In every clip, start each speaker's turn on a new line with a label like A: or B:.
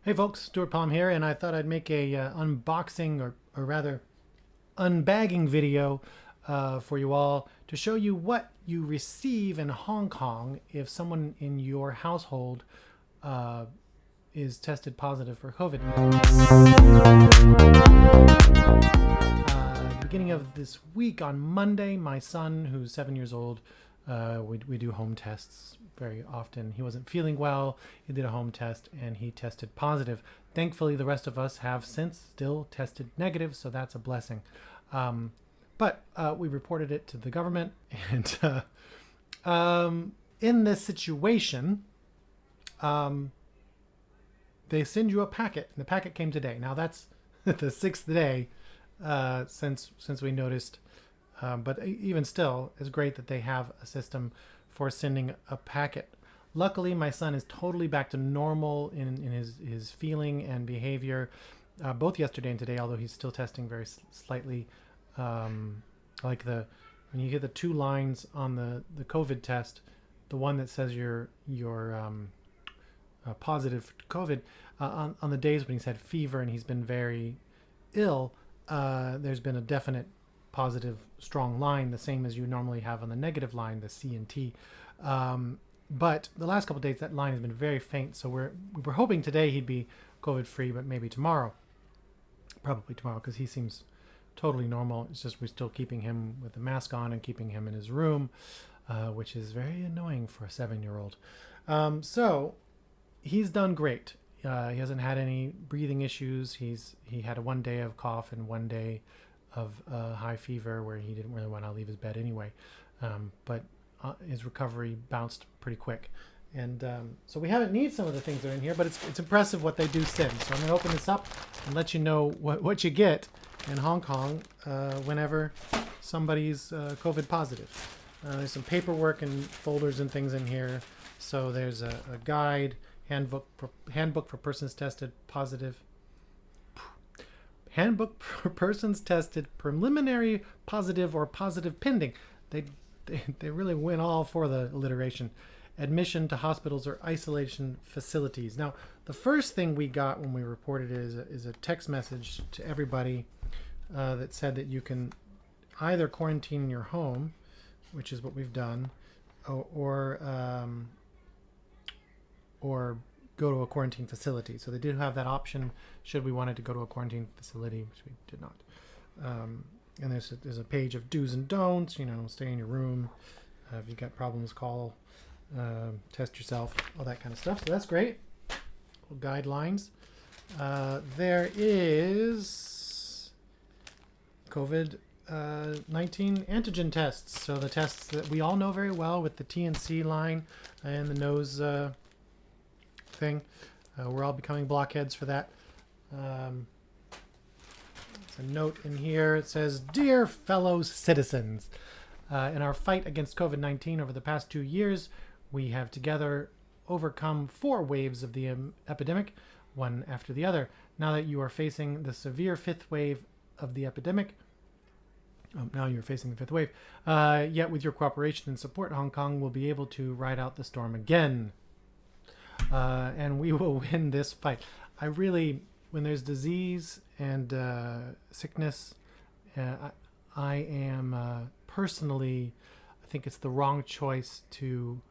A: Hey folks, Stuart Palm here, and I thought I'd make a unboxing or rather unbagging video for you all to show you what you receive in Hong Kong if someone in your household is tested positive for COVID. At the beginning of this week on Monday, my son, who's 7 years old, we do home tests very often. He wasn't feeling well. He did a home test and he tested positive. Thankfully, the rest of us have since still tested negative, so that's a blessing. But we reported it to the government, and in this situation, they send you a packet, and the packet came today. Now that's the sixth day since we noticed. But even still, it's great that they have a system for sending a packet. Luckily, my son is totally back to normal in his feeling and behavior, both yesterday and today, although he's still testing very slightly. Like when you get the two lines on the COVID test, the one that says you're positive for COVID, on the days when he's had fever and he's been very ill, there's been a definite positive strong line, the same as you normally have on the negative line, the C and T. But the last couple of days, that line has been very faint. So we're hoping today he'd be COVID free, but maybe tomorrow, probably tomorrow, because he seems totally normal. It's just we're still keeping him with the mask on and keeping him in his room, which is very annoying for a 7-year-old. So he's done great. He hasn't had any breathing issues. He had 1 day of cough and 1 day of high fever where he didn't really want to leave his bed anyway. But his recovery bounced pretty quick. And so we haven't needed some of the things that are in here, but it's impressive what they do send. So I'm going to open this up and let you know what you get in Hong Kong whenever somebody's COVID positive. There's some paperwork and folders and things in here. So there's a guide, handbook for persons tested positive. Handbook for persons tested preliminary positive or positive pending. They really went all for the alliteration. Admission to hospitals or isolation facilities. Now, the first thing we got when we reported it is a text message to everybody that said that you can either quarantine in your home, which is what we've done, or go to a quarantine facility. So they did have that option should we wanted to go to a quarantine facility, which we did not. And there's a page of do's and don'ts. Stay in your room. If you got problems, call. Test yourself. All that kind of stuff. So that's great. Guidelines. There is COVID-19 antigen tests. So the tests that we all know very well with the TNC line and the nose thing. We're all becoming blockheads for that. There's a note in here. It says, "Dear fellow citizens, in our fight against COVID-19 over the past 2 years, we have together overcome 4 waves of the epidemic, one after the other. Now that you are facing the severe 5th wave of the epidemic, yet with your cooperation and support, Hong Kong will be able to ride out the storm again. And we will win this fight." When there's disease and sickness, I am personally, I think it's the wrong choice to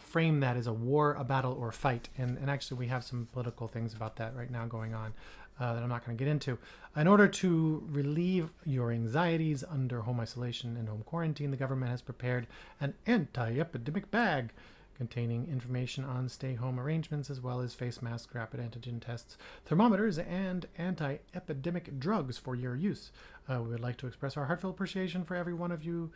A: frame that as a war, a battle, or a fight. And actually, we have some political things about that right now going on that I'm not going to get into. In order to relieve your anxieties under home isolation and home quarantine, the government has prepared an anti-epidemic bag containing information on stay-home arrangements as well as face masks, rapid antigen tests, thermometers, and anti-epidemic drugs for your use. We would like to express our heartfelt appreciation for every one of you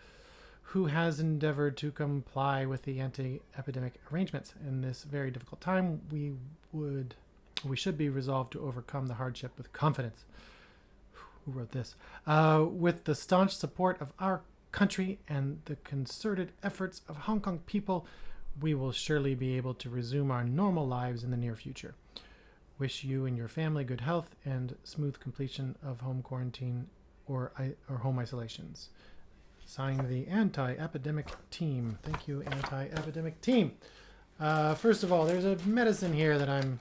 A: who has endeavored to comply with the anti-epidemic arrangements. In this very difficult time, we should be resolved to overcome the hardship with confidence. Who wrote this? With the staunch support of our country and the concerted efforts of Hong Kong people, we will surely be able to resume our normal lives in the near future. Wish you and your family good health and smooth completion of home quarantine or home isolations. Signed, the anti-epidemic team. Thank you, anti-epidemic team. First of all, there's a medicine here that I'm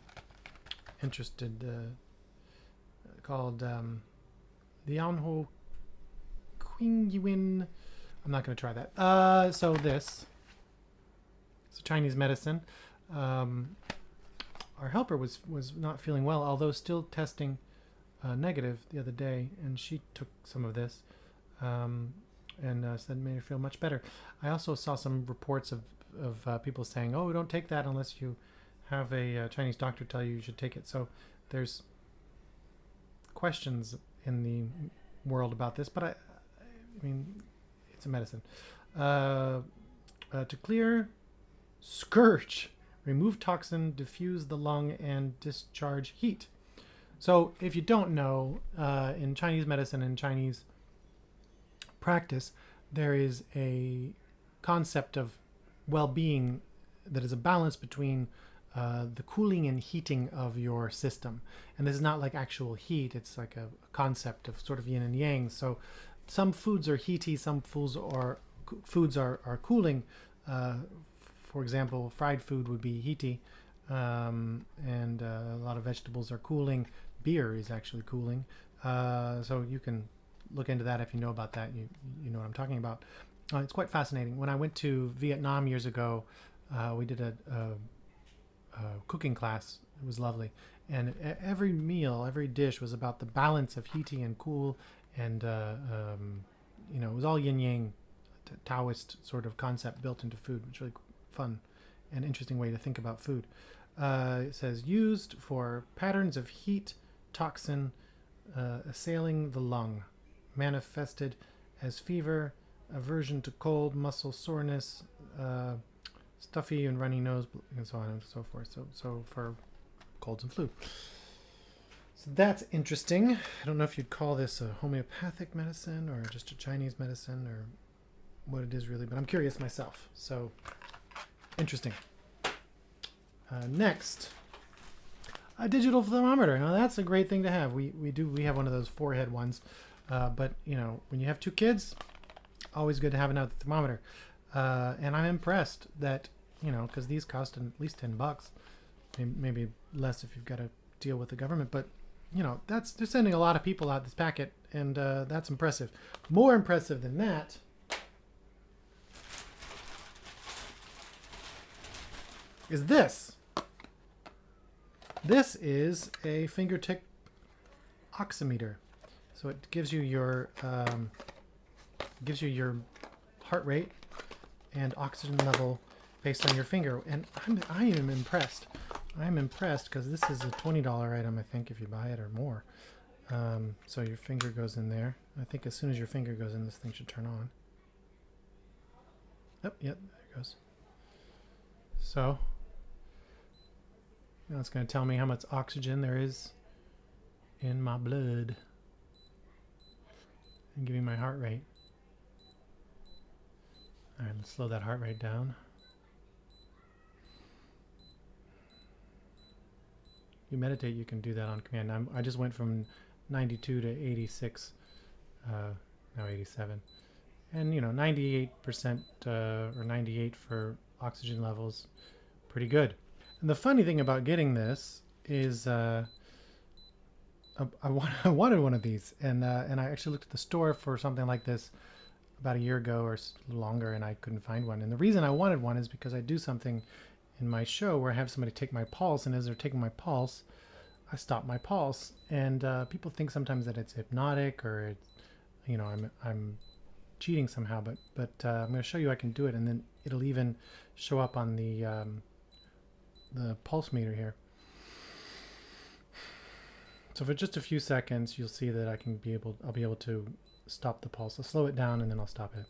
A: interested, called Lianho Qingyuan. I'm not going to try that. So this, it's a Chinese medicine. Our helper was not feeling well, although still testing negative the other day, and she took some of this and said it made her feel much better. I also saw some reports of people saying, "Oh, don't take that unless you have a Chinese doctor tell you should take it." So there's questions in the world about this, but I mean, it's a medicine. To clear, scourge, remove toxin, diffuse the lung, and discharge heat. So if you don't know, in Chinese medicine and Chinese practice, there is a concept of well-being that is a balance between the cooling and heating of your system. And this is not like actual heat, it's like a concept of sort of yin and yang. So some foods are heaty, some foods are cooling. For example, fried food would be heaty, and a lot of vegetables are cooling. Beer is actually cooling. So you can look into that if you know about that. You know what I'm talking about. It's quite fascinating. When I went to Vietnam years ago, we did a cooking class. It was lovely. And every meal, every dish was about the balance of heaty and cool. And, you know, it was all yin-yang, Taoist sort of concept built into food. It's really fun and interesting way to think about food. It says, used for patterns of heat, toxin, assailing the lung, manifested as fever, aversion to cold, muscle soreness, stuffy and runny nose, and so on and so forth. So for colds and flu. So that's interesting. I don't know if you'd call this a homeopathic medicine or just a Chinese medicine or what it is really, but I'm curious myself. So interesting. Next, a digital thermometer. Now that's a great thing to have. We have one of those forehead ones, but you know, when you have two kids, always good to have another thermometer. And I'm impressed that, you know, because these cost at least $10, maybe less if you've got to deal with the government, but you know, they're sending a lot of people out this packet, and that's impressive. More impressive than that is this. This is a fingertip oximeter. So it gives you your heart rate and oxygen level based on your finger. And I am impressed. I'm impressed because this is a $20 item, I think, if you buy it or more. So your finger goes in there. I think as soon as your finger goes in, this thing should turn on. Oh, yep, there it goes. So now it's going to tell me how much oxygen there is in my blood and give me my heart rate. All right, let's slow that heart rate down. You meditate, you can do that on command. I just went from 92 to 86, now 87. And, you know, 98% or 98 for oxygen levels, pretty good. And the funny thing about getting this is I wanted one of these, and I actually looked at the store for something like this about a year ago or longer, and I couldn't find one. And the reason I wanted one is because I do something in my show where I have somebody take my pulse, and as they're taking my pulse, I stop my pulse. And people think sometimes that it's hypnotic or it's, you know, I'm cheating somehow, but I'm going to show you I can do it, and then it'll even show up on the pulse meter here. So for just a few seconds, you'll see that I'll be able to stop the pulse. I'll slow it down and then I'll stop it.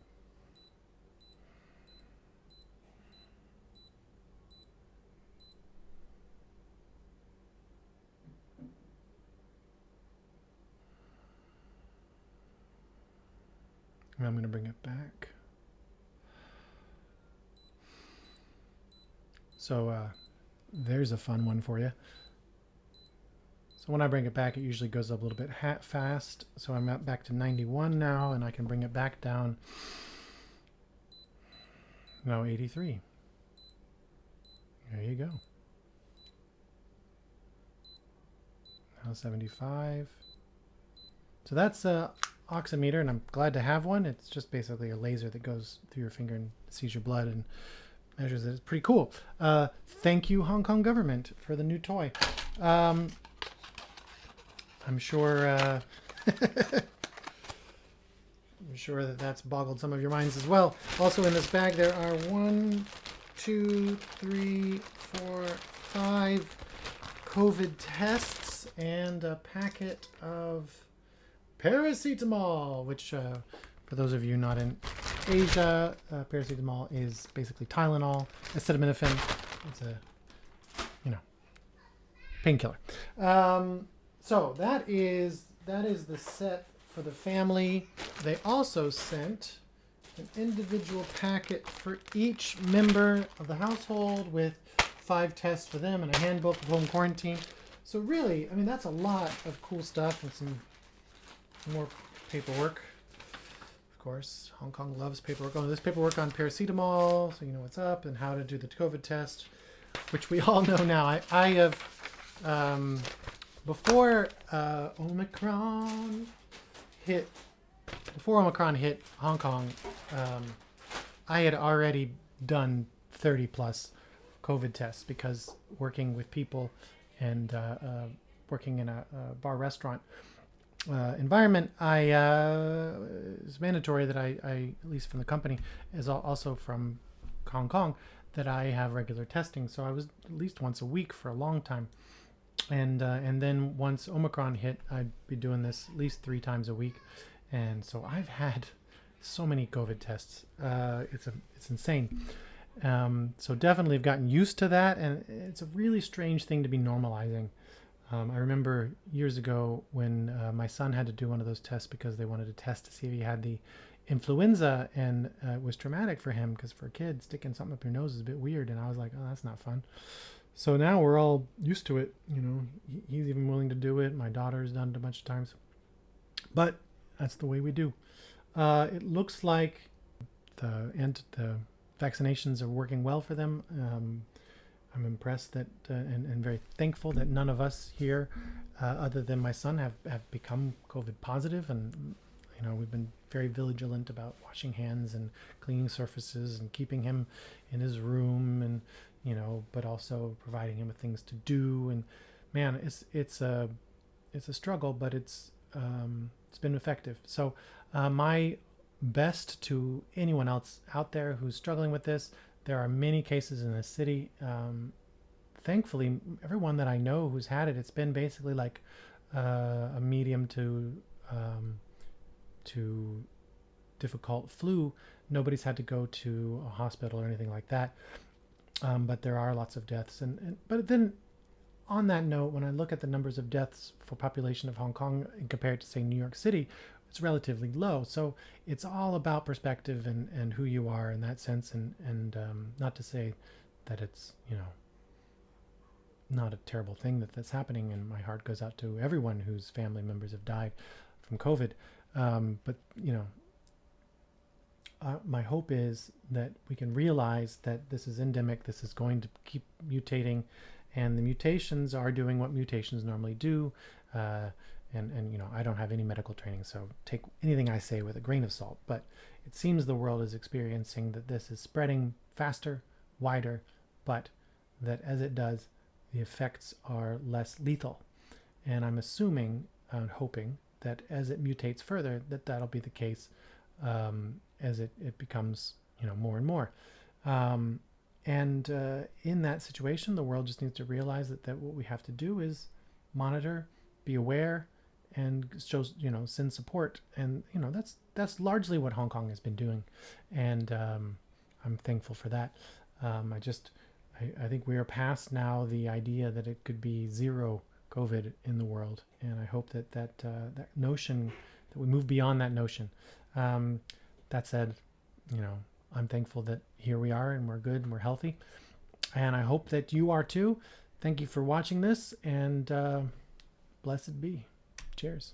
A: And I'm going to bring it back. So there's a fun one for you. So when I bring it back, it usually goes up a little bit fast. So I'm back to 91 now, and I can bring it back down. Now 83. There you go. 75. So that's a oximeter, and I'm glad to have one. It's just basically a laser that goes through your finger and sees your blood and measures it. It's pretty cool. Thank you, Hong Kong government, for the new toy. I'm sure I'm sure that that's boggled some of your minds as well. Also in this bag there are 1, 2, 3, 4, 5 COVID tests and a packet of paracetamol, which for those of you not in Asia, paracetamol is basically Tylenol, acetaminophen. It's a, painkiller. So that is the set for the family. They also sent an individual packet for each member of the household with 5 tests for them and a handbook of home quarantine. So really, I mean, that's a lot of cool stuff and some more paperwork. Of course, Hong Kong loves paperwork. Oh, there's paperwork on paracetamol, so you know what's up, and how to do the COVID test, which we all know now. I have, before Omicron hit Hong Kong, I had already done 30 plus COVID tests because working with people and working in a bar restaurant environment, it's mandatory that I, at least from the company, is also from Hong Kong, that I have regular testing. So I was at least once a week for a long time. And then once Omicron hit, I'd be doing this at least 3 times a week. And so I've had so many COVID tests. It's insane. So definitely I've gotten used to that, and it's a really strange thing to be normalizing. I remember years ago when my son had to do one of those tests because they wanted to test to see if he had the influenza, and it was traumatic for him because for a kid, sticking something up your nose is a bit weird, and I was like, oh, that's not fun. So now we're all used to it. He's even willing to do it. My daughter's done it a bunch of times. But that's the way we do. It looks like the vaccinations are working well for them. I'm impressed that and very thankful that none of us here, other than my son, have become COVID positive. And we've been very vigilant about washing hands and cleaning surfaces and keeping him in his room, and but also providing him with things to do. And man, it's a struggle, but it's been effective. So my best to anyone else out there who's struggling with this. There are many cases in the city. Thankfully, everyone that I know who's had it, it's been basically like a medium to difficult flu. Nobody's had to go to a hospital or anything like that. But there are lots of deaths. But then on that note, when I look at the numbers of deaths for population of Hong Kong and compared to, say, New York City, it's relatively low. So it's all about perspective and who you are in that sense. And not to say that it's, not a terrible thing that's happening. And my heart goes out to everyone whose family members have died from COVID. But, my hope is that we can realize that this is endemic. This is going to keep mutating, and the mutations are doing what mutations normally do. And I don't have any medical training, so take anything I say with a grain of salt. But it seems the world is experiencing that this is spreading faster, wider, but that as it does, the effects are less lethal. And I'm assuming and hoping that as it mutates further, that'll be the case as it becomes, more and more. And in that situation, the world just needs to realize that what we have to do is monitor, be aware, and shows, send support. And, that's largely what Hong Kong has been doing. And I'm thankful for that. I think we are past now the idea that it could be zero COVID in the world. And I hope that notion, that we move beyond that notion. That said, I'm thankful that here we are and we're good and we're healthy. And I hope that you are too. Thank you for watching this, and blessed be. Cheers.